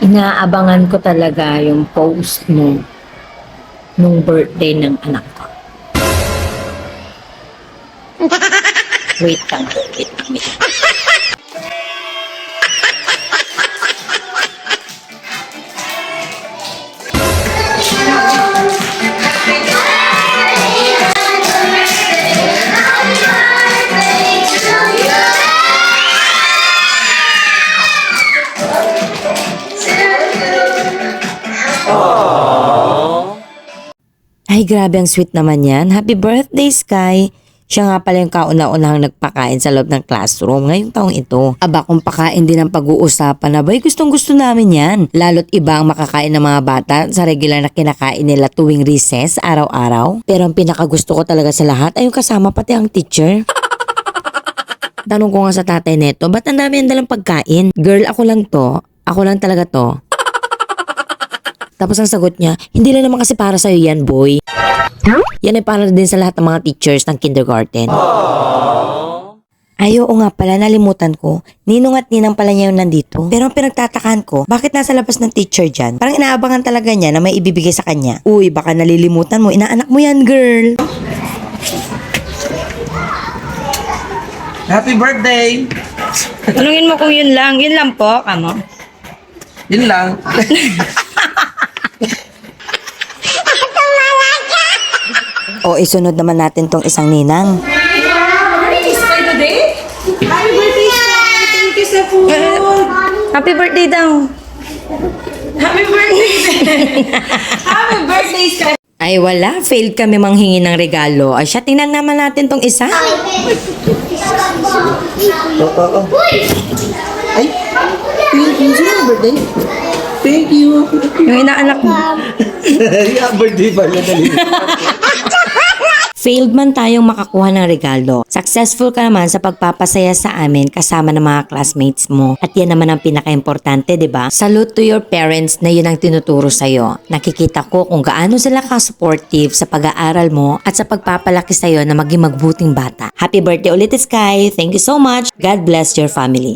Inaabangan ko talaga yung post mo nung birthday ng anak ko. Wait lang, wait lang, wait lang. Ay, grabe ang sweet naman yan. Happy birthday, Sky! Siya nga pala yung kauna-unahang nagpakain sa loob ng classroom ngayong taong ito. Aba, kung pakain din ang pag-uusapan na bay, gustong-gusto namin yan. Lalo't iba ang makakain ng mga bata sa regular na kinakain nila tuwing recess, araw-araw. Pero ang pinakagusto ko talaga sa lahat ay yung kasama pati ang teacher. Tanong ko nga sa tatay neto, ba't ang dami ang dalang pagkain? Girl, ako lang to. Ako lang talaga to. Tapos ang sagot niya, hindi na naman kasi para sa'yo yan, boy. Yan ay para din sa lahat ng mga teachers ng kindergarten. Ay, oo nga pala, nalimutan ko. Ninong at ninang pala niya yung nandito. Pero ang pinagtatakan ko, bakit nasa labas ng teacher dyan? Parang inaabangan talaga niya na may ibibigay sa kanya. Uy, baka nalilimutan mo, inaanak mo yan, girl. Happy birthday! Tanungin mo kung yun lang po, kamo. Yun lang. O, isunod naman natin tong isang ninang. Happy birthday daw. Happy birthday, Sky! Ay, wala. Failed kami manghingi ng regalo. Ay, siya, tingnan naman natin tong isa. Ay! Sino ang birthday? Thank you! Yung inaanak mo. Yeah, birthday pala. Failed man tayong makakuha ng regalo. Successful ka naman sa pagpapasaya sa amin kasama ng mga classmates mo. At yan naman ang pinaka-importante, di ba? Salute to your parents na yun ang tinuturo sa'yo. Nakikita ko kung gaano sila ka-supportive sa pag-aaral mo at sa pagpapalaki sa'yo na maging magbuting bata. Happy birthday ulit, Sky! Thank you so much. God bless your family.